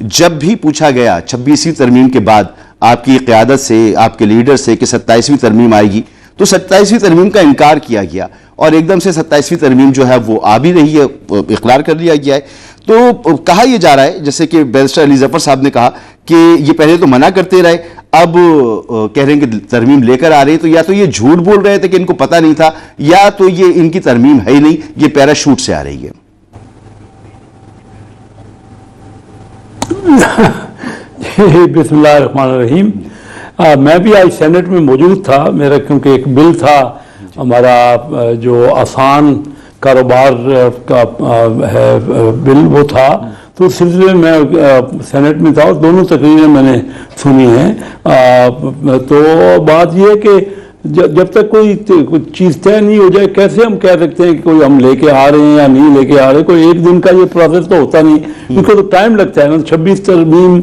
جب بھی پوچھا گیا 26ویں ترمیم کے بعد آپ کی قیادت سے، آپ کے لیڈر سے کہ 27ویں ترمیم آئے گی، تو 27ویں ترمیم کا انکار کیا گیا اور ایک دم سے 27ویں ترمیم جو ہے وہ آ بھی رہی ہے، اقرار کر لیا گیا ہے. تو کہا یہ جا رہا ہے، جیسے کہ بیرسٹر علی ظفر صاحب نے کہا کہ یہ پہلے تو منع کرتے رہے، اب کہہ رہے ہیں کہ ترمیم لے کر آ رہے ہیں، تو یا تو یہ جھوٹ بول رہے تھے کہ ان کو پتہ نہیں تھا، یا تو یہ ان کی ترمیم ہے ہی نہیں، یہ پیراشوٹ سے آ رہی ہے. بسم اللہ الرحمن الرحیم. میں بھی آج سینٹ میں موجود تھا، میرا کیونکہ ایک بل تھا ہمارا جو آسان کاروبار کا ہے بل، وہ تھا، تو اس سلسلے میں سینٹ میں تھا اور دونوں تقریریں میں نے سنی ہیں. تو بات یہ ہے کہ جب تک کوئی چیز طے نہیں ہو جائے کیسے ہم کہہ سکتے ہیں کہ کوئی ہم لے کے آ رہے ہیں یا نہیں لے کے آ رہے. کوئی ایک دن کا یہ پروسیس تو ہوتا نہیں، کیونکہ تو ٹائم لگتا ہے نا. 26 ترمیم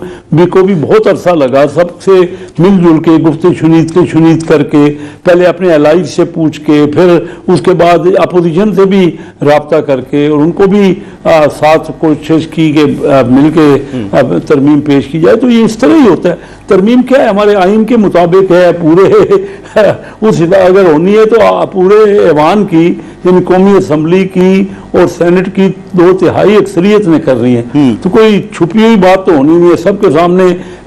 کو بھی بہت عرصہ لگا، سب سے مل جل کے گفتگو شنید کر کے، پہلے اپنے الائز سے پوچھ کے، پھر اس کے بعد اپوزیشن سے بھی رابطہ کر کے، اور ان کو بھی ساتھ کوشش کی کہ مل کے ترمیم پیش کی جائے. تو یہ اس طرح ہی ہوتا ہے. ترمیم کیا ہے؟ ہمارے آئین کے مطابق ہے، پورے اس اگر ہونی ہے تو پورے ایوان کی، یعنی قومی اسمبلی کی اور سینٹ کی 2/3 اکثریت نے کر رہی ہیں. تو کوئی چھپی ہوئی بات تو ہونی نہیں ہے، سب کے سامنے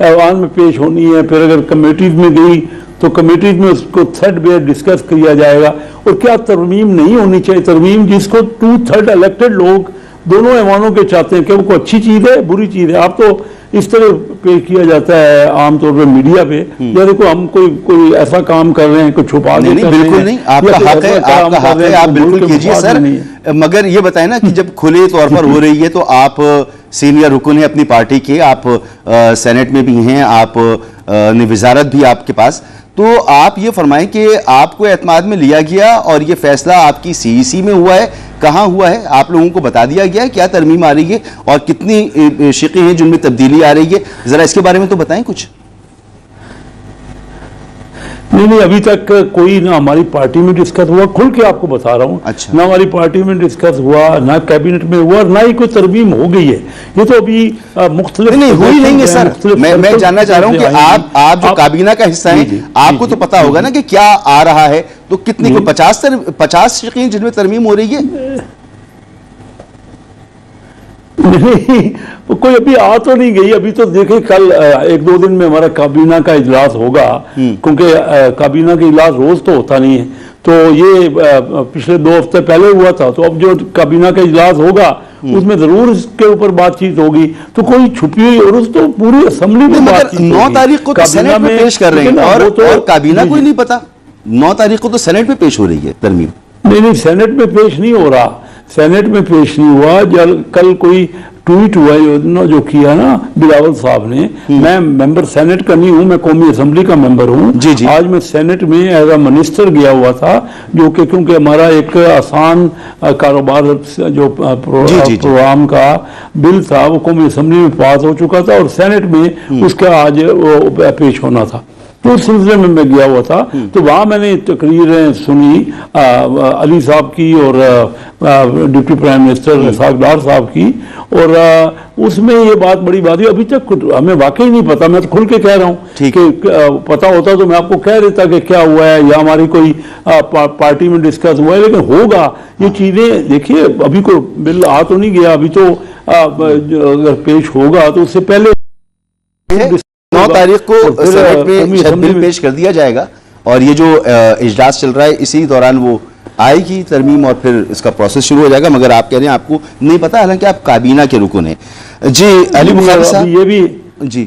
ایوان میں پیش ہونی ہے. پھر اگر کمیٹیز میں گئی تو کمیٹیز میں اس کو تھرڈ بیئر ڈسکس کیا جائے گا. اور کیا ترمیم نہیں ہونی چاہیے؟ ترمیم جس کو 2/3 الیکٹڈ لوگ دونوں ایوانوں کے چاہتے ہیں کہ وہ کوئی اچھی چیز ہے بری چیز ہے. آپ تو اس طرح پیش کیا جاتا ہے عام طور پہ میڈیا پہ، جیسے کو ہم کوئی ایسا کام کر رہے ہیں، کوئی چھپا کے کر رہے ہیں. بالکل نہیں، آپ کا حق ہے، آپ کا حق ہے، آپ بالکل کیجیے سر. مگر یہ بتائیں نا کہ جب کھلے طور پر ہو رہی ہے تو آپ سینئر رکن ہیں اپنی پارٹی کے، آپ سینٹ میں بھی ہیں، آپ نے وزارت بھی آپ کے پاس، تو آپ یہ فرمائیں کہ آپ کو اعتماد میں لیا گیا اور یہ فیصلہ آپ کی سی ای سی میں ہوا ہے، کہاں ہوا ہے؟ آپ لوگوں کو بتا دیا گیا ہے کیا ترمیم آ رہی ہے اور کتنی شقیں ہیں جن میں تبدیلی آ رہی ہے؟ ذرا اس کے بارے میں تو بتائیں کچھ. نہیں، ابھی تک کوئی نہ ہماری پارٹی میں ڈسکس ہوا، کھل کے آپ کو بتا رہا ہوں. اچھا. نہ ہماری پارٹی میں ڈسکس ہوا، نہ کیبنٹ میں ہوا، نہ ہی کوئی ترمیم ہو گئی ہے. یہ تو ابھی مختلف نہیں ہوئی نہیں ہے سر. میں جاننا چاہ رہا ہوں کہ آپ جو کابینہ کا حصہ ہیں، آپ کو تو پتا ہوگا نا کہ کیا آ رہا ہے. تو کتنی 50 شقیں جن میں ترمیم ہو رہی ہے؟ نہیں، کوئی ابھی آ تو نہیں گئی. ابھی تو دیکھیں کل 1-2 دن میں ہمارا کابینہ کا اجلاس ہوگا، کیونکہ کابینہ کا اجلاس روز تو ہوتا نہیں ہے. تو یہ پچھلے 2 ہفتے پہلے ہوا تھا. تو اب جو کابینہ کا اجلاس ہوگا اس میں ضرور اس کے اوپر بات چیت ہوگی. تو کوئی چھپی ہوئی، اور اس تو پوری اسمبلی میں بات چیت ہوگی. 9 تاریخ کو تو سینٹ میں پیش کر رہے ہیں اور کابینہ کو ہی نہیں پتا. 9 تاریخ کو تو سینٹ میں پیش ہو رہی ہے ترمیم. نہیں، سینٹ میں پیش نہیں ہو رہا، سینٹ میں پیش نہیں ہوا. کل کوئی ٹویٹ ہوا جو کیا نا بلاول صاحب نے، میں ممبر سینٹ کا نہیں ہوں، میں قومی اسمبلی کا ممبر ہوں. آج میں سینٹ میں ایز اے منسٹر گیا ہوا تھا، جو کہ کیونکہ ہمارا ایک آسان کاروبار جو پروگرام کا بل تھا وہ قومی اسمبلی میں پاس ہو چکا تھا اور سینٹ میں اس کا آج پیش ہونا تھا. تو اس سلسلے میں گیا ہوا تھا. تو وہاں میں نے تقریریں سنی علی صاحب کی اور deputy prime minister Ishaq Dar صاحب کی، اور اس میں یہ بڑی بات ہوئی. ابھی تک ہمیں واقعی نہیں پتا. میں تو کھل کے کہہ رہا ہوں کہ پتا ہوتا تو میں آپ کو کہہ دیتا کہ کیا ہوا ہے یا ہماری کوئی پارٹی میں ڈسکس ہوا ہے. لیکن ہوگا یہ چیزیں. دیکھیے ابھی کوئی بل آ تو نہیں گیا، ابھی تو اگر پیش ہوگا تو اس سے پہلے 9 تاریخ کو سینٹ میں بل پیش کر دیا جائے گا اور یہ جو اجلاس چل رہا ہے اسی دوران وہ آئے گی ترمیم اور پھر اس کا پروسیس شروع ہو جائے گا. مگر آپ کہہ رہے ہیں آپ کو نہیں پتا، حالانکہ آپ کابینہ کے رکن ہیں. جی علی بخاری صاحب.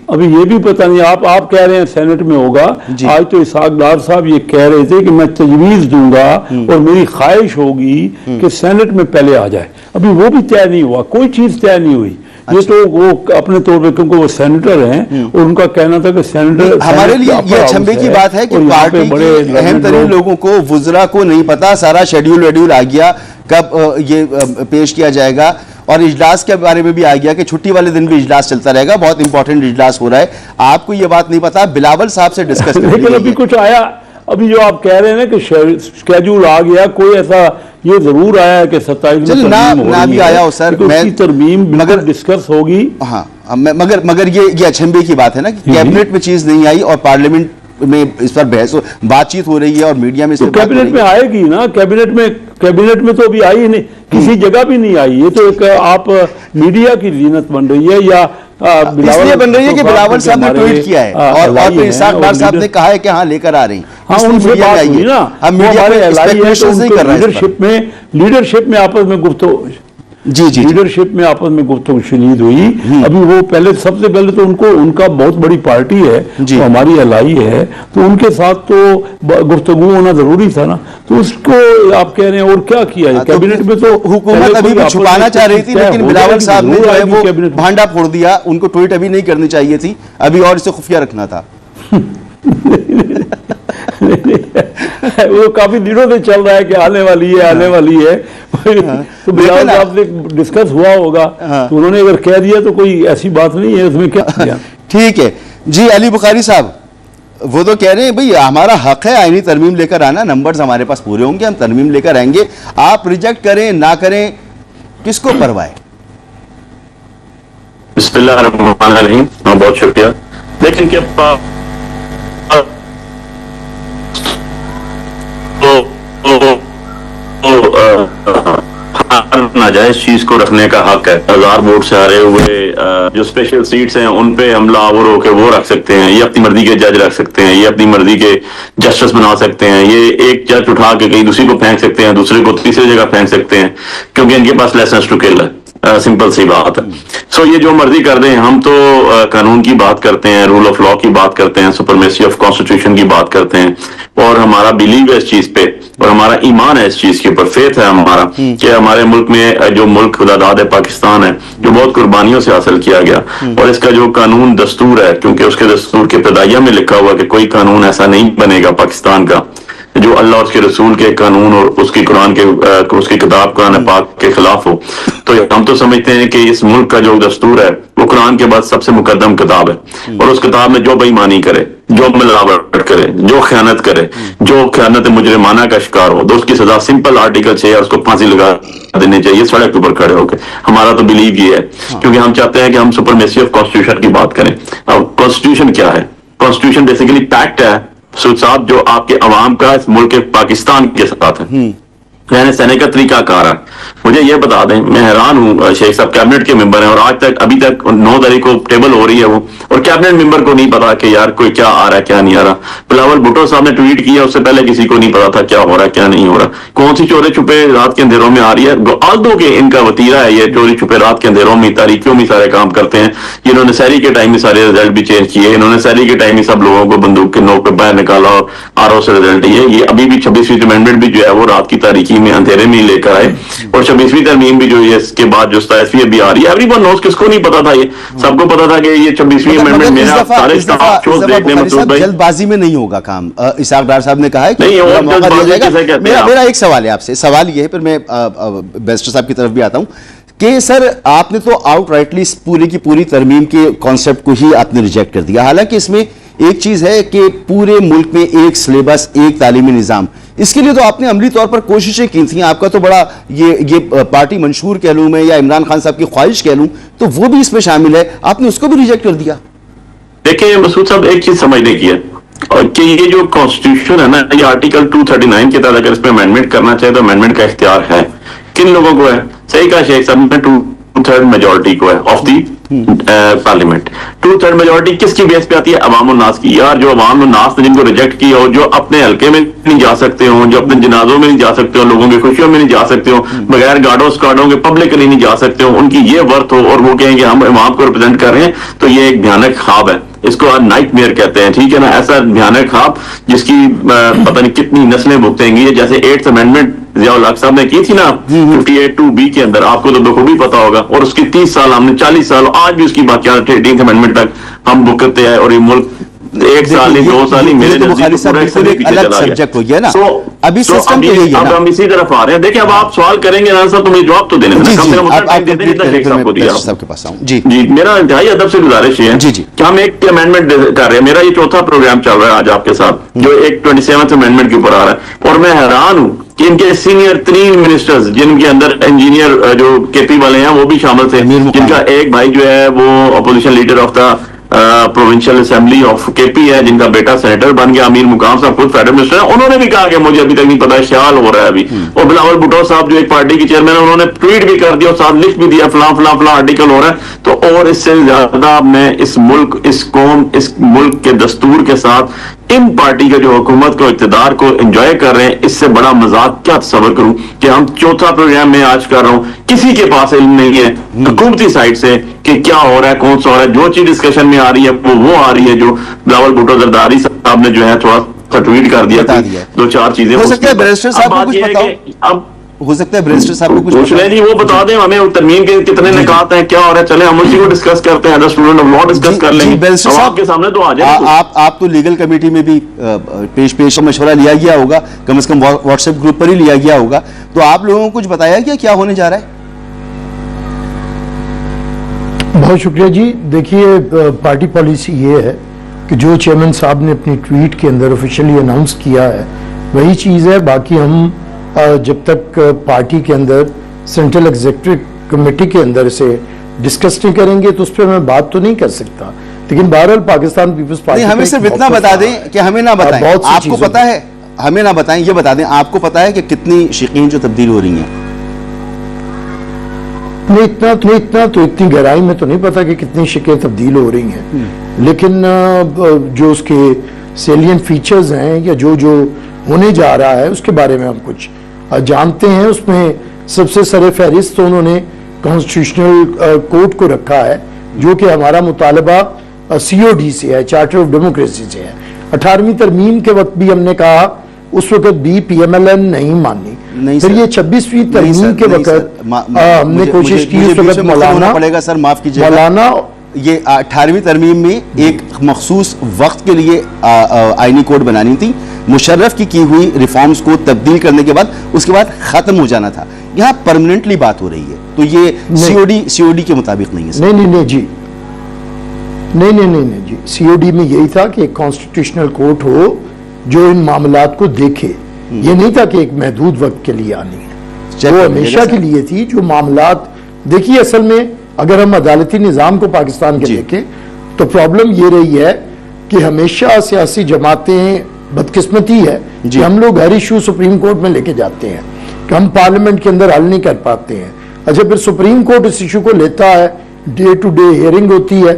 ابھی یہ بھی پتہ نہیں. آپ کہہ رہے ہیں سینٹ میں ہوگا. آج تو اسحاق ڈار صاحب یہ کہہ رہے تھے کہ میں تجویز دوں گا اور میری خواہش ہوگی کہ سینٹ میں پہلے آ جائے. ابھی وہ بھی طے نہیں ہوا، کوئی چیز طے نہیں ہوئی. یہ تو وہ اپنے طور پہ کیونکہ وہ سینیٹر ہیں اور ان کا کہنا تھا کہ سینیٹر ہمارے لیے یہ اچھمبے کی بات ہے کہ پارٹی کے اہم ترین لوگوں کو، وزراء کو نہیں پتا. سارا شیڈیول آ گیا کب یہ پیش کیا جائے گا، اور اجلاس کے بارے میں بھی آ گیا کہ چھٹی والے دن بھی اجلاس چلتا رہے گا. بہت امپورٹنٹ اجلاس ہو رہا ہے. آپ کو یہ بات نہیں پتا. بلاول صاحب سے ڈسکس کریں. لیکن ابھی کچھ آیا. ابھی جو آپ کہہ رہے ہیں نا کہ اسکیڈول آ گیا، کوئی ایسا یہ ضرور آیا ہے کہ 27 میں نہ بھی آیا ہو سر، ترمیم مگر ڈسکس ہوگی. ہاں مگر یہ اچھمبے کی بات ہے نا کہ کیبنٹ میں چیز نہیں آئی اور پارلیمنٹ میں اس پر بحث بات چیت ہو رہی ہے اور میڈیا میں کیبنٹ میں آئے گی نا، کیبنٹ میں تو ابھی آئی نہیں، کسی جگہ بھی نہیں آئی. یہ تو ایک آپ میڈیا کی زینت بن رہی ہے، یا اس لیے بن رہی ہے کہ بلاول صاحب نے ٹویٹ کیا ہے اور پھر اسحاق ڈار صاحب نے کہا ہے کہ ہاں لے کر آ رہی ہیں. ہاں ان سے بات ہوئی نا، ہم لیڈرشپ میں آپس میں گفتگو، لیڈرشپ میں آپس میں گفتگو شنید ہوئی. ابھی وہ سب سے پہلے تو ان کا بہت بڑی پارٹی ہے، ہماری الائی ہے، تو ان کے ساتھ تو گفتگو ہونا ضروری تھا نا. تو اس کو آپ کہہ رہے ہیں اور کیا کیا ہے کیبنٹ میں؟ تو حکومت ابھی بھی چھپانا چاہ رہی تھی، لیکن بلاول صاحب نے جو ہے وہ بھانڈا پھوڑ دیا. ان کو ٹویٹ ابھی نہیں کرنی چاہیے تھی، ابھی اور اسے خفیہ رکھنا تھا. وہ کافی دنوں سے چل رہا ہے کہ آنے والی ہے. تو بلاول صاحب سے ڈسکس ہوا ہوگا، تو انہوں نے اگر کہہ دیا تو کوئی ایسی بات نہیں ہے اس میں کیا کیا. ٹھیک ہے جی. علی بخاری صاحب وہ تو کہہ رہے ہیں بھئی ہمارا حق ہے آئینی ترمیم لے کر آنا، نمبرز ہمارے پاس پورے ہوں گے، ہم ترمیم لے کر آئیں گے. آپ ریجیکٹ کریں نہ کریں کس کو پرواہ ہے؟ بسم اللہ الرحمن الرحیم. بہت شکریہ. لیکن کہ ناجائز چیز کو رکھنے کا حق ہے. 1000 ووٹ سے ہارے ہوئے جو اسپیشل سیٹس ہیں ان پہ حملہ آور ہو کے وہ رکھ سکتے ہیں، یہ اپنی مرضی کے جج رکھ سکتے ہیں، یہ اپنی مرضی کے جسٹس بنا سکتے ہیں، یہ ایک جج اٹھا کے کہیں دوسری کو پھینک سکتے ہیں، دوسرے کو تیسری جگہ پھینک سکتے ہیں، کیونکہ ان کے پاس لائسنس ٹو کل ہے. سمپل سی بات ہے. سو یہ جو مرضی کر دیں. ہم تو قانون کی بات کرتے ہیں، رول آف لا کی بات کرتے ہیں، سپرمیسی آف کانسٹیٹیوشن کی بات کرتے ہیں، اور ہمارا بلیو ہے اس چیز پہ اور ہمارا ایمان ہے اس چیز کے اوپر، فیتھ ہے ہمارا کہ ہمارے ملک میں جو ملک خدا داد ہے پاکستان ہے، جو بہت قربانیوں سے حاصل کیا گیا، اور اس کا جو قانون دستور ہے، کیونکہ اس کے دستور کے ابتدائیہ میں لکھا ہوا کہ کوئی قانون ایسا نہیں بنے گا پاکستان کا جو اللہ اور اس کے رسول کے قانون اور اس کی قرآن کے اس کی کتاب قرآن پاک کے خلاف ہو. تو ہم تو سمجھتے ہیں کہ اس ملک کا جو دستور ہے وہ قرآن کے بعد سب سے مقدم کتاب ہے، اور اس کتاب میں جو بے ایمانی کرے، جو ملاوٹ کرے، جو خیانت کرے، جو خیانت مجرمانہ کا شکار ہو، تو اس کی سزا سمپل آرٹیکل 6 اس کو پھانسی لگا دینی چاہیے سڑک کے اوپر کھڑے ہو کے. ہمارا تو بلیو یہ ہے، کیونکہ ہم چاہتے ہیں کہ ہم سپرمیسی آف کانسٹیٹیوشن کی بات کریں. اب کانسٹیٹیوشن کیا ہے؟ کانسٹیٹیوشن بیسیکلی پیکٹ ہے سود صاحب جو آپ کے عوام کا اس ملک پاکستان کے ساتھ ہے، یعنی سینے کا طریقہ کار ہے. مجھے یہ بتا دیں، میں حیران ہوں، شیخ صاحب کیبنٹ کے ممبر ہیں اور آج تک ابھی تک 9 تاریخ کو ٹیبل ہو رہی ہے وہ، اور کیبنٹ ممبر کو نہیں پتا کہ یار کوئی کیا آ رہا ہے کیا نہیں آ رہا. بلاول بھٹو صاحب نے ٹویٹ کیا، اس سے پہلے کسی کو نہیں پتا تھا کیا ہو رہا ہے کیا نہیں ہو رہا. کون سی چورے چھپے رات کے اندھیروں میں آ رہی ہے؟ آلدو کہ ان کا وتیرہ ہے یہ چوری چھپے رات کے اندھیروں میں تاریکیوں میں سارے کام کرتے ہیں. انہوں نے سیری کے ٹائم میں سارے رزلٹ بھی چینج کیے، انہوں نے سیری کے ٹائم میں سب لوگوں کو بندوق کے نوک پہ باہر نکالا اور آر او سے رزلٹ یہ ابھی بھی 26ویں امینڈمنٹ بھی جو ہے وہ رات کی تاریکی میں اندھیرے میں لے کر آئے، اور 26ویں ترمیم بھی جو ہے اس کے بعد جو 27ویں بھی آ رہی ہے. ایوری ون نوز، کس کو نہیں پتا تھا؟ یہ سب کو پتا تھا کہ یہ 26ویں امینڈمنٹ میں سارے سٹاف شوز دیکھنے مسعود بھائی جلد بازی میں نہیں ہوگا کام. اسحاق ڈار صاحب نے کہا ہے کہ میرا ایک سوال ہے آپ سے، سوال یہ ہے پھر میں بیسٹر صاحب کی طرف بھی آتا ہوں کہ سر آپ نے تو آؤٹ رائٹلی پوری کی پوری ترمیم کے کانسیپٹ کو ہی آپ نے ریجیکٹ کر دیا، حالانکہ اس میں ایک چیز ہے کہ پورے ملک میں ایک سلیبس، ایک تعلیمی نظام، اس کے لیے تو آپ نے عملی طور پر کوششیں کی تھیں. آپ کا تو بڑا یہ پارٹی منشور کہہ لوں میں یا عمران خان صاحب کی خواہش کہہ لوں تو وہ بھی اس میں شامل ہے، آپ نے اس کو بھی ریجیکٹ کر دیا. دیکھیں مسعود صاحب، ایک چیز سمجھنے کی ہے کہ یہ جو کانسٹیٹیوشن ہے نا، یہ آرٹیکل 239 کے تحت اگر اس پہ امینڈمنٹ کرنا چاہے تو امینڈمنٹ کا اختیار ہے. کن لوگوں کو ہے؟ صحیح کہا شیخ صاحب نے، 2/3 میجورٹی کو ہے آف دی پارلیمنٹ. 2/3 میجورٹی کس کی بیس پہ آتی ہے؟ عوام الناس کی. یار جو عوام الناس نے جن کو ریجیکٹ کیا ہو، جو اپنے حلقے میں نہیں جا سکتے ہوں، جو اپنے جنازوں میں نہیں جا سکتے ہوں، لوگوں کی خوشیوں میں نہیں جا سکتے ہوں، بغیر گارڈوں سکواڈوں کے پبلکلی نہیں جا سکتے ہوں، ان کی یہ ورتھ ہو اور وہ کہیں کہ ہم عوام کو ریپرزینٹ کر رہے ہیں، تو یہ ایک بھیانک خواب ہے. اس کو نائٹ میئر کہتے ہیں، ٹھیک ہے نا؟ ایسا بھیانک خواب جس کی پتہ نہیں کتنی نسلیں بھگتیں گی. جیسے 8th امینڈمنٹ ضیاء الحق صاحب نے کی تھی نا 58(2)B کے اندر، آپ کو تو بخوبی پتا ہوگا، اور اس کی 30 سال ہم نے 40 سال آج بھی اس کی باقیات 18th امینڈمنٹ تک ہم بھگتتے ہیں، اور یہ ملک 1 سال نہیں 2 سال نہیں میرے الگ سبجیکٹ ہو گیا نا. ابھی سسٹم تو یہی ہے نا، اب ہم اسی طرف آ رہے ہیں. دیکھیں اب آپ سوال کریں گے نا صاحب تو مجھے جواب تو دینے دیں، کم سے کم اتنا ٹائم دیتے ہیں جتنا شیخ صاحب کو دیا. صاحب کے پاس آؤں جی میرا انتہائی ادب سے گزارش ہے کہ ہم ایک امینڈمنٹ کر رہے ہیں. میرا یہ 4تھا پروگرام چل رہا ہے آج آپ کے ساتھ، جو ایک 27th امینڈمنٹ کے اوپر آ رہا ہے، اور میں حیران ہوں کہ ان کے سینئر 3 منسٹرز جن کے اندر انجینئر جو کے پی والے ہیں وہ بھی شامل تھے, جن کا ایک بھائی جو ہے وہ opposition leader of the provincial assembly of کے پی ہے, جن کا بیٹا سینیٹر بن گیا, امیر مقام صاحب خود فیڈرل منسٹر ہیں. انہوں نے بھی کہا کہ مجھے ابھی تک نہیں پتا, خیال ہو رہا ہے ابھی. اور بلاول بھٹو صاحب جو ایک پارٹی کے چیئرمین ہیں, انہوں نے ٹویٹ بھی کر دیا اور ساتھ لکھ بھی دیا فلاں فلاں فلاں آرٹیکل ہو رہا ہے. تو اور اس سے زیادہ میں اس ملک, اس قوم, اس ملک کے دستور کے ساتھ ان پارٹی کا جو حکومت کو اقتدار کو انجوائے کر رہے ہیں, اس سے بڑا مذاق کیا تصور کروں کہ ہم چوتھا پروگرام میں آج کر رہا ہوں, کسی کے پاس علم نہیں ہے حکومتی سائٹ سے کہ کیا ہو رہا ہے, کون سا ہو رہا ہے. جو چیز ڈسکشن میں آ رہی ہے وہ آ رہی ہے جو بلاول بھٹو زرداری صاحب نے جو ہے تھوڑا سا ٹویٹ کر دیا, 2-4 چیزیں. ہو سکتا ہے بیرسٹر صاحب کو کچھ بتاؤ, اب ہو سکتا ہے بیرسٹر صاحب کو کچھ پوچھ لیں جی, وہ بتا دیں ہمیں ترمیم کے کتنے نکات ہیں, کیا ہو رہا ہے. چلیں ہم اسی کو ڈسکس کرتے ہیں, اسٹوڈنٹ آف لا ڈسکس کر لیں گے, آپ کے سامنے تو آ جائے. آپ تو لیگل کمیٹی میں بھی پیش مشورہ لیا گیا ہوگا, کم از کم واٹس ایپ گروپ پر ہی لیا گیا ہوگا, تو آپ لوگوں کو کچھ بتایا گیا کیا ہونے جا رہا ہے؟ بہت شکریہ جی. دیکھیے پارٹی پالیسی یہ ہے کہ جو چیئرمین صاحب نے اپنی ٹویٹ کے اندر آفیشیلی اناؤنس کیا ہے وہی چیز ہے. باقی ہم جب تک پارٹی کے اندر سینٹرل ایگزیکٹو کمیٹی کے اندر سے ڈسکس نہیں کریں گے تو اس پہ میں بات تو نہیں کر سکتا. لیکن بہرحال پاکستان پیپلز پارٹی ہمیں صرف اتنا بتا دیں کہ ہمیں نہ بتائیں, آپ کو پتا ہے, ہمیں نہ بتائیں, یہ بتا دیں آپ کو پتا ہے کہ کتنی شقیں جو تبدیل ہو رہی ہیں؟ اتنی گہرائی میں تو نہیں پتا کہ کتنی شکیں تبدیل ہو رہی ہیں, لیکن جو اس کے سیلین فیچرز ہیں یا جو ہونے جا رہا ہے اس کے بارے میں ہم کچھ جانتے ہیں. اس میں سب سے سر فہرست انہوں نے کانسٹیٹیوشنل کورٹ کو رکھا ہے, جو کہ ہمارا مطالبہ COD سے ہے, چارٹر آف ڈیموکریسی سے ہے. 18ویں ترمیم کے وقت بھی ہم نے کہا, اس وقت بھی PMLN نہیں مانی. پھر یہ 26ویں ترمیم کے وقت ہم نے کوشش کی, اس وقت مولانا یہ 18ویں ترمیم میں ایک مخصوص وقت کے لیے آئینی کوڈ بنانی تھی, مشرف کی ہوئی ریفارمز کو تبدیل کرنے کے بعد اس کے بعد ختم ہو جانا تھا. یہاں پرمننٹلی بات ہو رہی ہے, تو یہ COD کے مطابق نہیں ہے. نہیں جی, نہیں جی, COD میں یہی تھا کہ ایک کانسٹیٹیوشنل کورٹ ہو جو ان معاملات کو دیکھے. یہ نہیں تھا کہ ایک محدود وقت کے لیے آنی ہے, وہ ہمیشہ کے لیے تھی. جو معاملات دیکھیے, اصل میں اگر ہم عدالتی نظام کو پاکستان کے دیکھیں تو پرابلم یہ رہی ہے کہ ہمیشہ سیاسی جماعتیں, بدقسمتی ہے کہ ہم لوگ ہر ایشو سپریم کورٹ میں لے کے جاتے ہیں کہ ہم پارلیمنٹ کے اندر حل نہیں کر پاتے ہیں. اچھا, پھر سپریم کورٹ اس ایشو کو لیتا ہے, ڈے ٹو ڈے ہیئرنگ ہوتی ہے,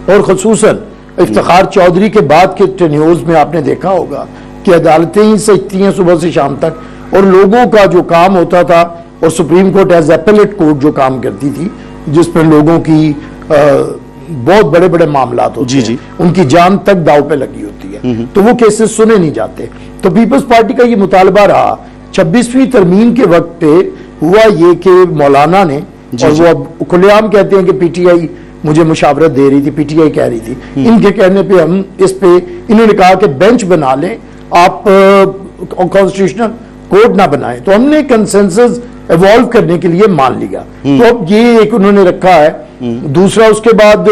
اور خصوصاً افتخار چودھری کے بعد کے ٹینیورز میں آپ نے دیکھا ہوگا کہ عدالتیں ہی سجتی ہیں صبح سے شام تک, اور لوگوں کا جو کام ہوتا تھا, اور supreme court as applet court جو کام کرتی تھی جس پر لوگوں کی بہت بڑے بڑے معاملات ہوتے ہیں, ان کی جان تک داؤ پہ لگی ہوتی ہے, تو وہ کیسز سنے نہیں جاتے. تو پیپلز پارٹی کا یہ مطالبہ رہا. 26ویں ترمیم کے وقت پہ ہوا یہ کہ مولانا نے, اور وہ اب کھلے عام کہتے ہیں کہ PTI مجھے مشاورت دے رہی تھی, PTI کہہ رہی تھی, ان کے کہنے پہ ہم اس پہ انہوں نے کہا کہ بینچ بنا لیں, آپ کانسٹیٹیوشنل کورٹ نہ بنائیں. تو ہم نے کنسنسس ایوالو کرنے کے لیے مان لیا. تو اب یہ ایک انہوں نے رکھا ہے. دوسرا, اس کے بعد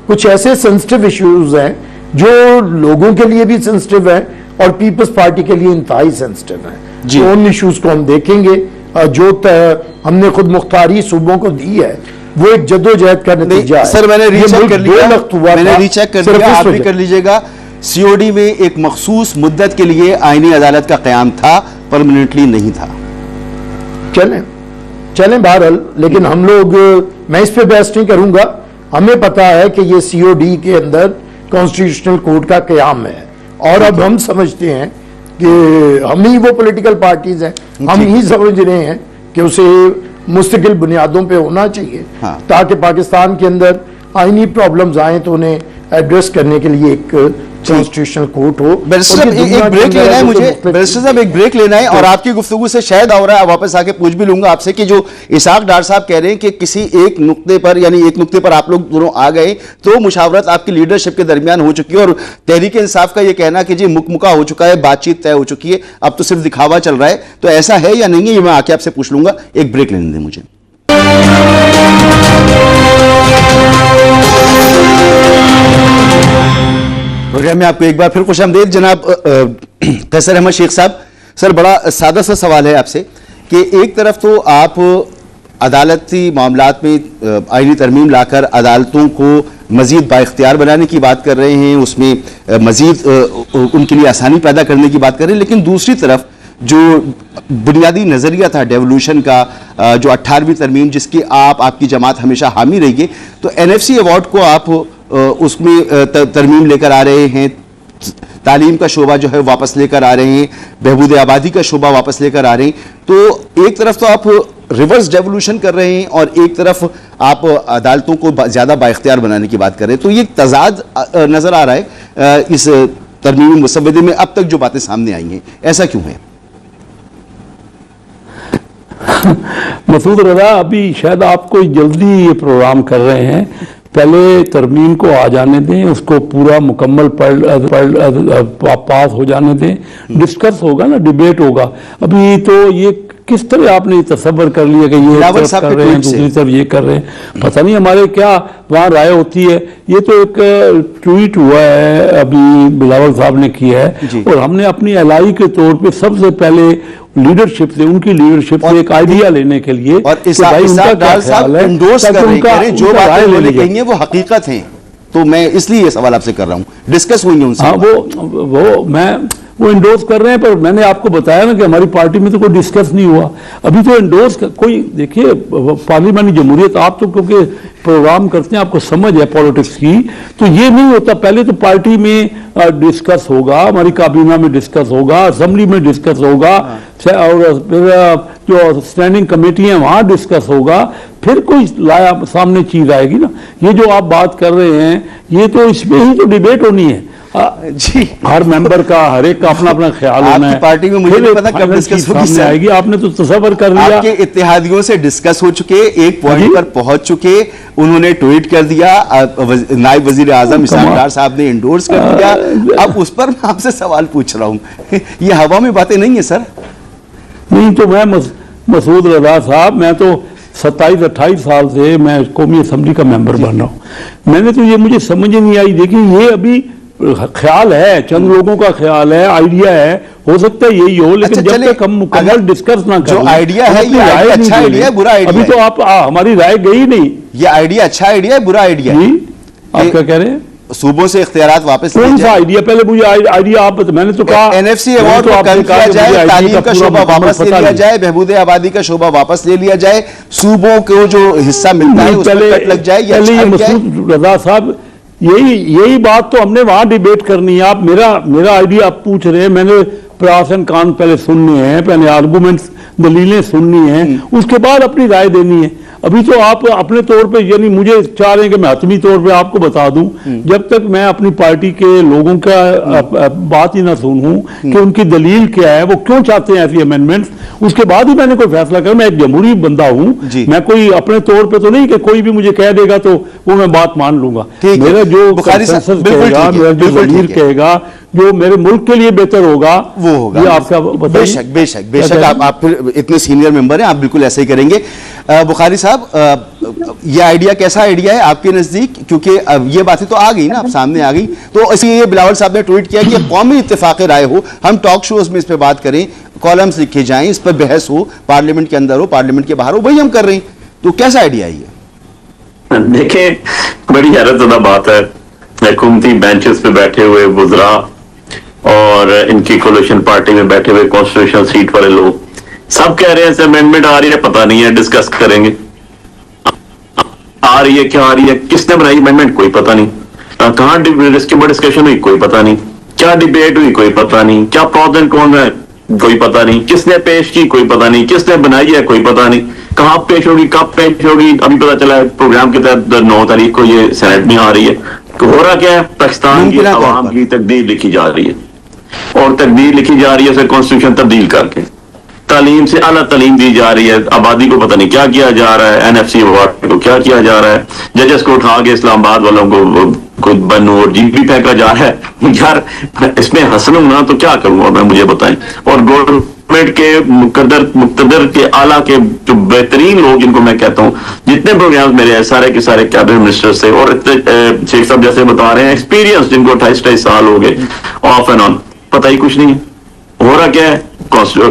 کچھ ایسے سینسٹیو ایشوز ہیں جو لوگوں کے لیے بھی سینسٹیو ہیں اور پیپلز پارٹی کے لیے انتہائی سینسٹیو ہیں. تو ان ایشوز کو ہم دیکھیں گے. جو ہم نے خود مختاری صوبوں کو دی ہے وہ ایک جدوجہد کا نتیجہ ہے. سر, میں نے ری چیک کر لیا, آپ بھی کر لیجئے گا. COD میں ایک مخصوص مدت کے لیے آئینی عدالت کا قیام تھا, پرمننٹلی نہیں تھا. چلیں بہرحال, لیکن ہم لوگ, میں اس پہ بحث نہیں کروں گا. ہمیں پتا ہے کہ یہ COD کے اندر کانسٹیٹیوشنل کورٹ کا قیام ہے, اور اب ہم سمجھتے ہیں کہ ہم ہی وہ پولیٹیکل پارٹیز ہیں, ہم ہی سمجھ رہے ہیں کہ اسے مستقل بنیادوں پہ ہونا چاہیے, تاکہ پاکستان کے اندر آئینی پرابلمز آئیں تو انہیں ایڈریس کرنے کے لیے ایک کانسٹیٹیوشنل کورٹ ہو. بیرسٹر صاحب ایک بریک لینا ہے مجھے, بیرسٹر صاحب ایک بریک لینا ہے, اور آپ کی گفتگو سے شاید ہو رہا ہے, واپس آ کے پوچھ بھی لوں گا آپ سے کہ جو اسحاق ڈار صاحب کہہ رہے ہیں کہ کسی ایک نقطے پر, یعنی ایک نقطے پر آپ لوگ دونوں آ گئے تو مشاورت آپ کی لیڈرشپ کے درمیان ہو چکی ہے, اور تحریک انصاف کا یہ کہنا کہ جی مکمکہ ہو چکا ہے, بات چیت طے ہو چکی ہے, اب تو صرف دکھاوا چل رہا ہے. تو ایسا ہے یا نہیں ہے, یہ میں آ کے آپ سے پوچھ لوں گا. ایک بریک لینے دیں مجھے. پروگرام میں آپ کو ایک بار پھر خوش آمدید. جناب قیصر احمد شیخ صاحب, سر بڑا سادہ سا سوال ہے آپ سے کہ ایک طرف تو آپ عدالتی معاملات میں آئینی ترمیم لا کر عدالتوں کو مزید بااختیار بنانے کی بات کر رہے ہیں، اس میں مزید ان کے لیے آسانی پیدا کرنے کی بات کر رہے ہیں، لیکن دوسری طرف جو بنیادی نظریہ تھا ڈیولوشن کا، جو 18ویں ترمیم جس کی آپ کی جماعت ہمیشہ حامی رہی ہے، تو NFC ایوارڈ کو آپ اس میں ترمیم لے کر آ رہے ہیں، تعلیم کا شعبہ جو ہے واپس لے کر آ رہے ہیں، بہبود آبادی کا شعبہ واپس لے کر آ رہے ہیں، تو ایک طرف تو آپ ریورس ڈیولوشن کر رہے ہیں اور ایک طرف آپ عدالتوں کو زیادہ بااختیار بنانے کی بات کر رہے ہیں، تو یہ تضاد نظر آ رہا ہے اس ترمیمی مسودے میں اب تک جو باتیں سامنے آئی ہیں، ایسا کیوں ہے؟ مسعود رضا، ابھی شاید آپ کو جلدی یہ پروگرام کر رہے ہیں، پہلے ترمیم کو آ جانے دیں، اس کو پورا مکمل پاس ہو جانے دیں، ڈسکس ہوگا نا، ڈیبیٹ ہوگا۔ ابھی تو یہ کس طرح آپ نے تصور کر لیا کہ یہ ایک طرف کر رہے ہیں دوسری طرف یہ کر رہے ہیں، پتہ نہیں ہمارے کیا وہاں رائے ہوتی ہے۔ یہ تو ایک ٹویٹ ہوا ہے ابھی بلاول صاحب نے کیا ہے، اور ہم نے اپنی الائی کے طور پہ سب سے پہلے لیڈرشپ سے، ان کی لیڈرشپ سے ایک آئیڈیا لینے کے لیے، اور اسحاق ڈار صاحب انڈورس کر رہے ہیں، جو باتیں انہوں نے کہی ہیں وہ حقیقت ہیں، تو میں اس لیے یہ سوال آپ سے کر رہا ہوں، ڈسکس ہوئی ہیں ان سے؟ ہاں، وہ انڈورس کر رہے ہیں، پر میں نے آپ کو بتایا نا کہ ہماری پارٹی میں تو کوئی ڈسکس نہیں ہوا ابھی تو انڈورس کوئی۔ دیکھیے پارلیمانی جمہوریت، آپ تو کیونکہ پروگرام کرتے ہیں، آپ کو سمجھ ہے پالیٹکس کی، تو یہ نہیں ہوتا، پہلے تو پارٹی میں ڈسکس ہوگا، ہماری کابینہ میں ڈسکس ہوگا، اسمبلی میں ڈسکس ہوگا، اور پھر جو اسٹینڈنگ کمیٹی ہیں وہاں ڈسکس ہوگا، پھر کوئی لایا سامنے چیز آئے گی نا۔ یہ جو آپ بات کر رہے ہیں، یہ تو اس میں ہی تو ڈیبیٹ ہونی ہے جی، ہر ممبر کا، ہر ایک کا اپنا اپنا خیال ہونا ہے۔ آپ کی پارٹی میں مجھے نہیں پتا کب ڈسکس ہوگی، آئے گی، آپ نے تو تصور کر لیا۔ آپ کے اتحادیوں سے ڈسکس ہو چکے، ایک پوائنٹ پر پہنچ چکے، انہوں نے ٹویٹ کر دیا، نائب وزیر اعظم اسحاق ڈار صاحب نے انڈورس کر دیا، اب اس پر میں آپ سے سوال پوچھ رہا ہوں، یہ ہوا میں باتیں نہیں ہیں سر؟ نہیں تو میں مسعود رضا صاحب، میں تو 27-28 سال سے میں قومی اسمبلی کا ممبر بن رہا ہوں، میں نے تو یہ مجھے سمجھ نہیں آئی۔ دیکھیں یہ ابھی خیال ہے، چند لوگوں کا خیال ہے، آئیڈیا ہے، ہو سکتا ہے یہی ہو، لیکن جب تک ہم مکمل ڈسکس نہ کریں، جو آئیڈیا ہے یہ اچھا آئیڈیا ہے برا آئیڈیا ہے؟ ابھی تو آپ ہماری رائے گئی نہیں، یہ آئیڈیا اچھا آئیڈیا ہے برا آئیڈیا ہے؟ آپ کیا کہہ رہے ہیں؟ صوبوں سے اختیارات واپس کون سا آئیڈیا؟ پہلے مجھے آئیڈیا آپ، میں نے تو کہا NFC ایوارڈ کو کم کیا جائے، تعلیم کا شعبہ واپس لے لیا جائے، بہبود آبادی کا شعبہ واپس لے لیا جائے، صوبوں کو جو حصہ ملتا ہے اس پر کٹ لگ جائے، یہ اچھا آئیڈیا ہے؟ مسعود رضا صاحب، یہی بات تو ہم نے وہاں ڈیبیٹ کرنی ہے۔ آپ میرا آئیڈیا آپ پوچھ رہے ہیں، میں نے پراس اینڈ کان پہلے سننے ہیں، پہلے آرگومنٹس، دلیلیں سننی ہیں، اس کے بعد اپنی رائے دینی ہے۔ ابھی تو آپ اپنے طور پہ، یعنی مجھے چاہ رہے ہیں کہ میں حتمی طور پہ آپ کو بتا دوں، جب تک میں اپنی پارٹی کے لوگوں کا بات ہی نہ سنوں کہ ان کی دلیل کیا ہے، وہ کیوں چاہتے ہیں ایسی امینڈمنٹس، اس کے بعد ہی میں نے کوئی فیصلہ کرا۔ میں ایک جمہوری بندہ ہوں، میں کوئی اپنے طور پہ تو نہیں کہ کوئی بھی مجھے کہہ دے گا تو وہ میں بات مان لوں گا۔ میرا جو کنسنسس کہے گا، میرا جو وزیر کہے گا، جو میرے ملک کے لیے بہتر ہوگا وہ ہوگا، یہ آپ کا بتائیے۔ بے شک آپ پھر اتنے سینئر ممبر ہیں، آپ بالکل ایسے ہی کریں گے۔ بخاری صاحب، یہ آئیڈیا کیسا آئیڈیا ہے آپ کے نزدیک؟ کیونکہ یہ باتیں تو آ گئی نا، اب سامنے آ گئی، تو اسی لیے بلاول صاحب نے ٹویٹ کیا کہ قومی اتفاق رائے ہو، ہم ٹاک شوز میں اس پہ بات کریں، کالمز لکھے جائیں، اس پر بحث ہو، پارلیمنٹ کے اندر ہو، پارلیمنٹ کے باہر ہو، وہی ہم کر رہے ہیں، تو کیسا آئیڈیا ہے یہ؟ دیکھیں، بڑی حیرت زدہ بات ہے، حکومتی بینچز پہ بیٹھے ہوئے وزراء اور ان کی کولیشن پارٹی میں بیٹھے ہوئے کانسٹیٹیوشنل سیٹ والے لوگ سب کہہ رہے ہیں امینڈمنٹ آ رہی ہے، پتہ نہیں ہے، ڈسکس کریں گے، آ رہی ہے کیا آ رہی ہے، کس نے بنائی امینڈمنٹ کوئی پتہ نہیں، کہاں اس کے بعد ڈسکشن ہوئی کوئی پتہ نہیں، کیا ڈیبیٹ ہوئی کوئی پتہ نہیں، کیا پروزینٹ کون ہے کوئی پتہ نہیں، کس نے پیش کی کوئی پتہ نہیں، کس نے بنائی ہے کوئی پتہ نہیں، کہاں پیش ہوگی کب پیش ہوگی، ابھی پتہ چلا ہے پروگرام کے تحت 9 تاریخ کو یہ سینٹ میں آ رہی ہے۔ ہو رہا کیا ہے، پاکستان کی عوام کی تقدیر لکھی جا رہی ہے، اور تقدیر لکھی جا رہی ہے اسے کانسٹیٹیوشن تبدیل کر کے، تعلیم سے اعلیٰ تعلیم دی جا رہی ہے، آبادی کو پتہ نہیں کیا کیا جا رہا ہے، NFC ایوارڈ کو کیا کیا جا رہا ہے، ججز کو اٹھا کے اسلام آباد والوں کو بنو اور جی بھی پھینکا جا رہا ہے۔ یار اس میں ہنسنا نا تو کیا کروں گا میں، مجھے بتائیں۔ اور گورنمنٹ کے مقتدر کے اعلیٰ کے جو بہترین لوگ جن کو میں کہتا ہوں، جتنے پروگرامز میرے ہیں سارے کے سارے کیبنٹ منسٹر سے، اور شیخ صاحب جیسے بتا رہے ہیں ایکسپیرینس، جن کو 28 سال ہو گئے آف اینڈ آن، پتہ ہی کچھ نہیں ہے۔ ہو رہا کیا ہے،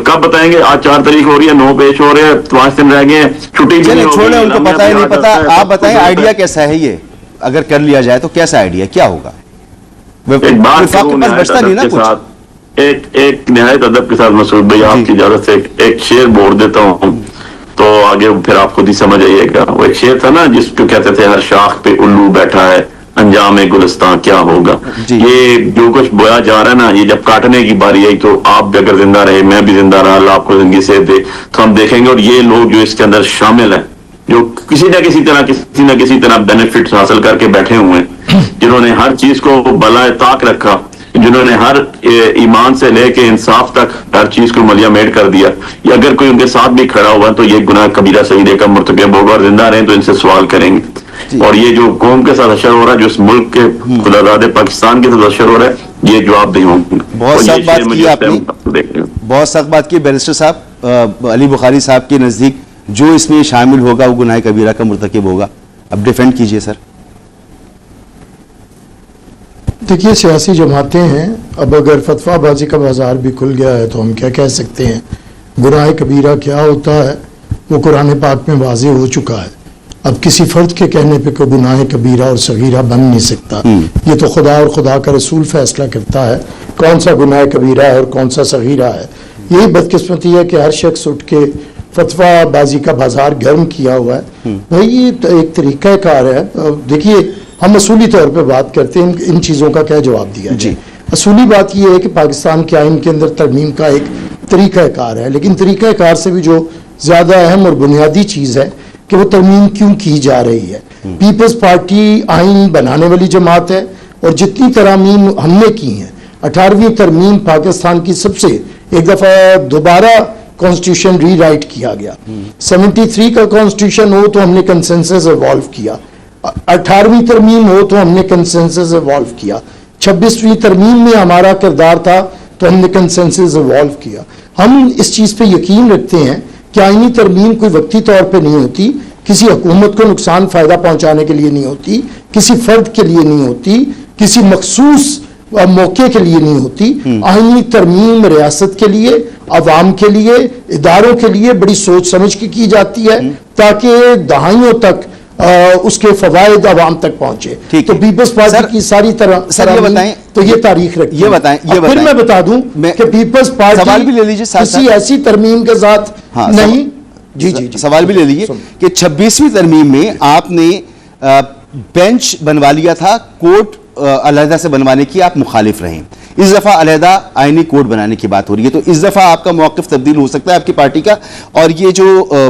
کب بتائیں گے؟ آج 4 تاریخ ہو رہی ہے، 9 پیش ہو رہے ہیں، 5 دن رہ گئے ہیں، چھٹی بھی نہیں چھوڑیں، ان کو ہوگی، پتا ہی نہیں پتا. آپ بتائیں ہے. آئیڈیا کیسا ہے یہ، اگر کر لیا جائے تو کیسا آئیڈیا، کیا ہوگا؟ ایک بات وفاق کے پاس بچتا نہیں نا کچھ. ایک نہایت ادب کے ساتھ مسعود بھائی آپ کی اجازت سے ایک شعر بول دیتا ہوں تو آگے پھر آپ خود ہی سمجھ آئیے گا. وہ ایک شعر تھا نا جس کو کہتے تھے ہر شاخ پہ الو بیٹھا ہے انجام گلستان کیا ہوگا. یہ جو کچھ بویا جا رہا ہے نا، یہ جب کاٹنے کی باری آئی تو آپ بھی اگر زندہ رہے، میں بھی زندہ رہا، اللہ آپ کو زندگی سے دے، تو ہم دیکھیں گے. اور یہ لوگ جو اس کے اندر شامل ہیں، جو کسی نہ کسی طرح بینیفٹس حاصل کر کے بیٹھے ہوئے ہیں، جنہوں نے ہر چیز کو بالائے طاق رکھا، جنہوں نے ہر ایمان سے لے کے انصاف تک ہر چیز کو ملیا میٹ کر دیا، یا اگر کوئی ان کے ساتھ بھی کھڑا ہوا تو یہ گناہ کبیرہ صغیرہ کا مرتکب ہوگا. اور زندہ رہیں تو ان سے سوال کریں گے. اور یہ جو قوم کے ساتھ اشر ہو رہا ہے، جو اس ملک کے خداداد پاکستان کے ساتھ اشر ہو رہا ہے، یہ جواب دہی ہوں گے. بہت سخت بات کی آپ نے، بہت سخت بات کی. بیرسٹر صاحب، علی بخاری صاحب کے نزدیک جو اس میں شامل ہوگا وہ گناہ کبیرہ کا مرتکب ہوگا. اب ڈیفینڈ کیجئے سر. دیکھیے سیاسی جماعتیں ہیں، اب اگر فتویٰ بازی کا بازار بھی کھل گیا ہے تو ہم کیا کہہ سکتے ہیں. گناہ کبیرہ کیا ہوتا ہے وہ قرآن پاک میں واضح ہو چکا ہے. اب کسی فرد کے کہنے پہ کوئی گناہ کبیرہ اور صغیرہ بن نہیں سکتا. یہ تو خدا اور خدا کا رسول فیصلہ کرتا ہے کون سا گناہ کبیرہ ہے اور کون سا صغیرہ ہے. یہی بدقسمتی ہے کہ ہر شخص اٹھ کے فتویٰ بازی کا بازار گرم کیا ہوا ہے. بھائی یہ ایک طریقہ کار ہے. دیکھیے ہم اصولی طور پہ بات کرتے ہیں ان چیزوں کا کیا جواب دیا جائے. اصولی بات یہ ہے کہ پاکستان کے آئین کے اندر ترمیم کا ایک طریقہ کار ہے، لیکن طریقہ کار سے بھی جو زیادہ اہم اور بنیادی چیز ہے کہ وہ ترمیم کیوں کی جا رہی ہے. پیپلز پارٹی آئین بنانے والی جماعت ہے اور جتنی ترامیم ہم نے کی ہیں، 18ویں ترمیم پاکستان کی سب سے ایک دفعہ دوبارہ کانسٹیٹیوشن ری رائٹ کیا گیا. 73 کا کانسٹیٹیوشن ہو تو ہم نے کنسنسس ایوالو کیا، 18ویں ترمیم ہو تو ہم نے کنسنسس ایوالو کیا، 26ویں ترمیم میں ہمارا کردار تھا تو ہم نے کنسنسس ایوالو کیا. ہم اس چیز پہ یقین رکھتے ہیں کہ آئینی ترمیم کوئی وقتی طور پہ نہیں ہوتی، کسی حکومت کو نقصان فائدہ پہنچانے کے لیے نہیں ہوتی، کسی فرد کے لیے نہیں ہوتی، کسی مخصوص موقع کے لیے نہیں ہوتی. آئینی ترمیم ریاست کے لیے، عوام کے لیے، اداروں کے لیے بڑی سوچ سمجھ کے کی جاتی ہے تاکہ دہائیوں تک اس کے فوائد عوام تک پہنچے. تو پیپلز پارٹی کی ساری طرح تو یہ تاریخ رکھتی ہے. یہ بتائیں پھر میں بتا دوں کہ پیپلز پارٹی کسی ایسی ترمیم کے ساتھ نہیں. جی سوال بھی لے لیجیے کہ 26ویں ترمیم میں آپ نے بینچ بنوا لیا تھا، کورٹ علیحدہ سے بنوانے کی آپ مخالف رہے. اس دفعہ علیحدہ آئینی کوڈ بنانے کی بات ہو رہی ہے، تو اس دفعہ آپ کا موقف تبدیل ہو سکتا ہے آپ کی پارٹی کا، اور یہ جو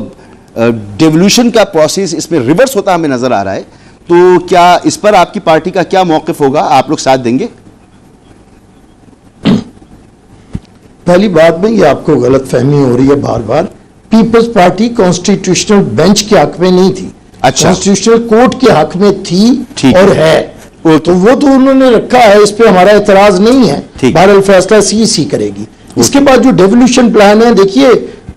ڈیولوشن کا پروسیس اس میں ریورس ہوتا ہمیں نظر آ رہا ہے، تو کیا اس پر آپ کی پارٹی کا کیا موقف ہوگا؟ آپ لوگ ساتھ دیں گے؟ پہلی بات میں یہ آپ کو غلط فہمی ہو رہی ہے بار بار. پیپلز پارٹی کانسٹیٹیوشنل بینچ کے حق میں نہیں تھی، کانسٹیٹیوشنل کورٹ کے حق میں تھی اور ہے. تو وہ تو انہوں نے رکھا ہے، اس پہ ہمارا اعتراض نہیں ہے. بہرحال فیصلہ سی کرے گی. اس کے بعد جو ڈیولوشن پلان ہے، دیکھیے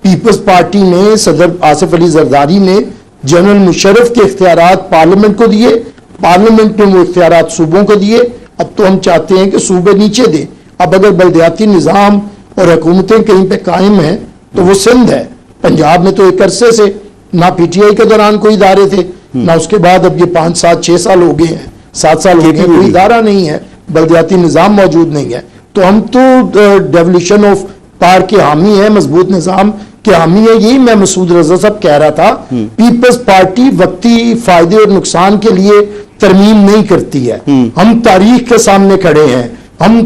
پیپلز پارٹی نے صدر آصف علی زرداری نے جنرل مشرف کے اختیارات پارلیمنٹ کو دیے، پارلیمنٹ نے وہ اختیارات صوبوں کو دیے. اب تو ہم چاہتے ہیں کہ صوبے نیچے دیں. اب اگر بلدیاتی نظام اور حکومتیں کہیں پہ قائم ہیں تو وہ سندھ ہے. پنجاب میں تو ایک عرصے سے نہ پی ٹی آئی کے دوران کوئی ادارے تھے، نہ اس کے بعد اب یہ 5 7 6 سال ہو گئے ہیں، 7 سال ہو گئے کوئی ادارہ نہیں ہے، بلدیاتی نظام موجود نہیں ہے. تو ہم تو ڈیولوشن آف پار کے حامی ہیں، مضبوط نظام کے حامی ہیں. یہی میں مسعود رضا صاحب کہہ رہا تھا، پیپلز پارٹی وقتی فائدے اور نقصان کے لیے ترمیم نہیں کرتی ہے. ہم تاریخ کے سامنے کھڑے ہیں، ہم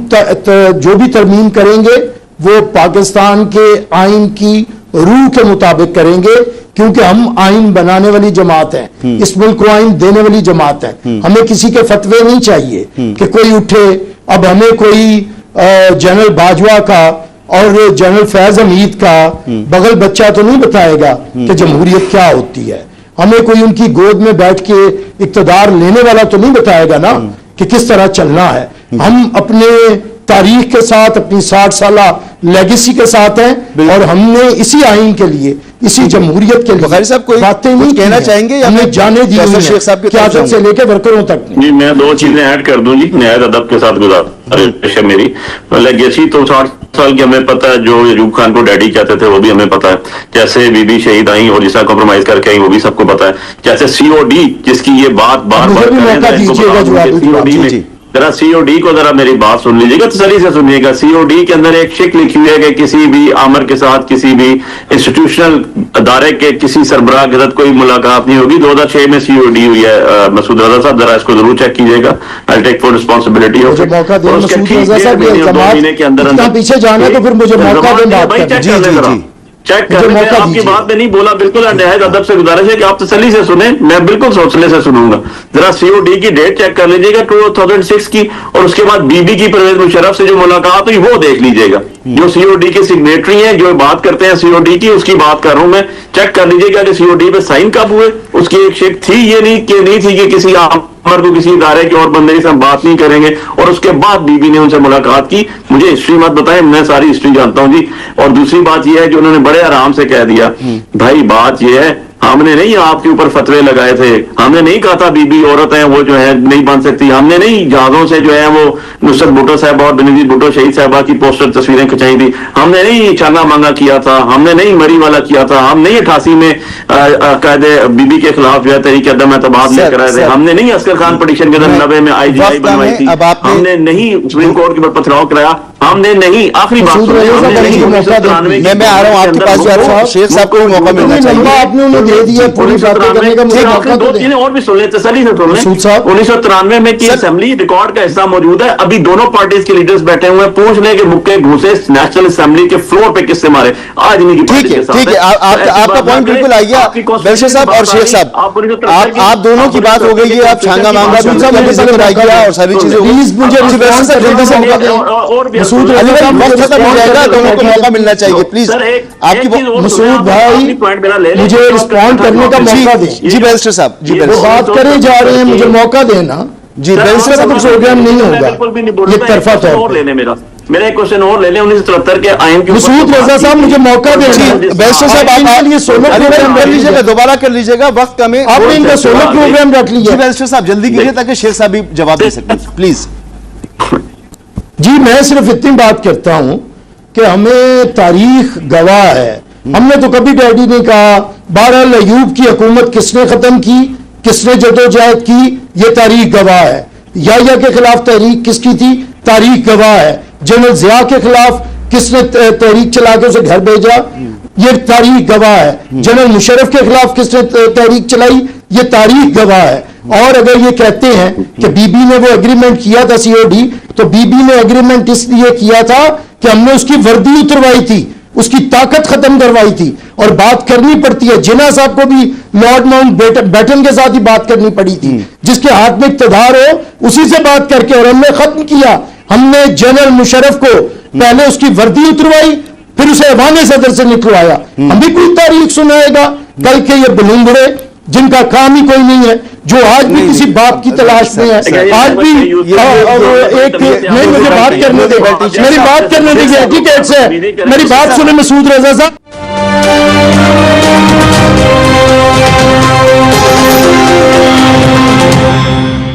جو بھی ترمیم کریں گے وہ پاکستان کے آئین کی روح کے مطابق کریں گے، کیونکہ ہم آئین بنانے والی جماعت ہیں، اس ملک کو آئین دینے والی جماعت ہے. ہمیں کسی کے فتوے نہیں چاہیے کہ کوئی اٹھے. اب ہمیں کوئی جنرل باجوہ کا اور جنرل فیض حمید کا بغل بچہ تو نہیں بتائے گا کہ جمہوریت کیا ہوتی ہے. ہمیں کوئی ان کی گود میں بیٹھ کے اقتدار لینے والا تو نہیں بتائے گا نا کہ کس طرح چلنا ہے. ہم اپنے تاریخ کے ساتھ، اپنی 60 سالہ لیگیسی کے ساتھ ہیں، اور ہم نے اسی آئین کے لیے اسی جمہوریت کے بخاری صاحب کوئی باتیں کچھ نہیں کہنا چاہیں گے یا ہم نے میں جانے دی فیصل شیخ صاحب کی طرف قیادت سے لے کے ورکروں تک جی میں دو چیزیں ایڈ کر دوں جی، نہایت ادب کے ساتھ گزارش ہے میری. لیگیسی تو 60 سال کی ہمیں پتہ ہے، جو ایوب خان کو ڈیڈی کہتے تھے وہ بھی ہمیں پتہ ہے، جیسے بی بی شہید آئیں اور جس طرح کمپرومائز کر کے آئیں وہ بھی سب کو پتہ ہے، جیسے سی او ڈی جس کی یہ بات بار بار ذرا سی او ڈی کو ذرا میری بات سن لیجیے گا، تسلی سے سنیے گا. سی او ڈی کے اندر ایک شک لکھی ہوئی ہے کہ کسی بھی آمر کے ساتھ کسی بھی انسٹیٹیوشنل ادارے کے کسی سربراہ کے ساتھ کوئی ملاقات نہیں ہوگی. 2006 میں سی او ڈی ہوئی ہے. مسعود رضا صاحب ذرا اس کو ضرور چیک کیجیے گا. I'll take full responsibility of it. اور اس کے ٹھیک 1.5 مہینے کے اندر اتنا پیچھے جانا تو پھر مجھے موقع دیں بات کرنے. جی جی جی چیک کرنے میں آپ کی بات میں نہیں بولا، بالکل نہایت ادب سے گزارش ہے کہ آپ تسلی سے سنیں، میں بالکل سوچنے سے سنوں گا. ذرا سی او ڈی کی ڈیٹ چیک کر لیجیے گا 2006 کی، اور اس کے بعد بی بی کی پرویز مشرف سے جو ملاقات ہوئی وہ دیکھ لیجیے گا. جو سی او ڈی کے سگنیٹری ہیں جو بات کرتے ہیں سی او ڈی کی، اس کی بات کر رہا ہوں میں. چیک کر لیجیے گا کہ سی او ڈی پہ سائن کب ہوئے. اس کی ایک شک تھی، یہ نہیں تھی کہ کسی عمر کو کسی ادارے کے اور بندے سے ہم بات نہیں کریں گے. اور اس کے بعد بی بی نے ان سے ملاقات کی. مجھے ہسٹری مت بتائیں، میں ساری ہسٹری جانتا ہوں جی. اور دوسری بات یہ ہے کہ انہوں نے بڑے آرام سے کہہ دیا بھائی بات یہ ہے ہم نے نہیں آپ کے اوپر فتوے لگائے تھے، ہم نے نہیں کہا تھا بی بی عورت ہیں وہ جو ہے نہیں بن سکتی، ہم نے نہیں جہازوں سے جو ہے وہ نصرت بھٹو صاحبہ اور بنظیر بھٹو شہید صاحبہ کی پوسٹر تصویریں کھنچائی تھی، ہم نے نہیں چاندہ مانگا کیا تھا، ہم نے نہیں مری والا کیا تھا، ہم نہیں 88 میں قاعدے بی بی کے خلاف جو ہے تحریک عدم اعتماد لے کر آئے تھے، ہم نے نہیں عسکر خان پٹیشن کے اندر 90 میں آئی جی آئی بنوائی تھی، ہم نے نہیں سپریم کورٹ کے اوپر پتھراؤ کرایا، ہم نے نہیں. آخری بات میں آ رہا ہوں آپ کے پاس. شیخ صاحب کو موقع ملنا چاہیے. آپ نے انہیں دے دیا پوری باتیں کرنے کا مجھے موقع تو دیں. اور بھی سن لیں تسلی سے سن لیں. 1993 میں کی اسمبلی ریکارڈ کا حصہ موجود ہے. ابھی دونوں پارٹیز کے لیڈرز بیٹھے ہوئے ہیں. پوچھ لیں کہ مکے گھوسے نیشنل اسمبلی کے فلور پہ کس سے مارے. آج نہیں کی ٹھیک ہے آپ کا پوائنٹ بالکل آ گیا. بیلشر صاحب اور شیخ صاحب آپ دونوں کی بات ہو گئی ہے. آپ چھانگا مانگا بھی آ گیا اور ساری چیزیں پلیز مجھے جلدی سے موقع دیں. مسعود علی بھائی وقت ختم ہو جائے گا، دونوں کو موقع ملنا چاہیے پلیز. آپ کی مسعود بھائی مجھے رسپونڈ کرنے کا موقع دیں. جی بیلسٹر صاحب جی وہ بات کرے جا رہے ہیں، مجھے موقع دینا. جی بیلسٹر صاحب پروگرام نہیں ہوگا ایک طرفہ طور پہ. میرا ایک کوشچن اور لے لیں. 1973 کے آئین کے مسعود رضا صاحب مجھے موقع دیں. بیلسٹر صاحب آپ سولو پروگرام کر لیجیے گا، دوبارہ کر لیجیے گا، وقت کم ہے. آپ نے ان کا سولو پروگرام رکھ لیجیے. بیلسٹر صاحب جلدی کیجیے تاکہ شیخ صاحب بھی جواب دے سکیں پلیز. جی میں صرف اتنی بات کرتا ہوں کہ ہمیں تاریخ گواہ ہے. ہم نے تو کبھی ڈیڈی نہیں کہا. بہرحال ایوب کی حکومت کس نے ختم کی، کس نے جدوجہد کی، یہ تاریخ گواہ ہے. یحییٰ کے خلاف تحریک کس کی تھی، تاریخ گواہ ہے. جنرل ضیاء کے خلاف کس نے تحریک چلا کے اسے گھر بھیجا، یہ تاریخ گواہ ہے. جنرل مشرف کے خلاف کس نے تحریک چلائی، یہ تاریخ گواہ ہے. اور اگر یہ کہتے ہیں کہ بی بی نے وہ اگریمنٹ کیا تھا سی او ڈی، تو بی بی نے اگریمنٹ اس لیے کیا تھا کہ ہم نے اس کی وردی اتروائی تھی، اس کی طاقت ختم کروائی تھی. اور بات کرنی پڑتی ہے. جناح صاحب کو بھی لارڈ ماؤنٹ بیٹن کے ساتھ ہی بات کرنی پڑی تھی. جس کے ہاتھ میں اقتدار ہو اسی سے بات کر کے، اور ہم نے ختم کیا. ہم نے جنرل مشرف کو پہلے اس کی وردی اتروائی، پھر اسے ایوان صدر سے نکلوایا. ہم بھی کوئی تاریخ سنائے گا کل کے یہ بلندڑے جن کا کام ہی کوئی نہیں ہے، جو آج بھی کسی باپ کی تلاش میں ہے. آج بھی ایک نہیں، مجھے بات کرنے دے، میری بات کرنے دیجیے. ایٹیکیٹ سے میری بات سنیں مسعود رضا صاحب.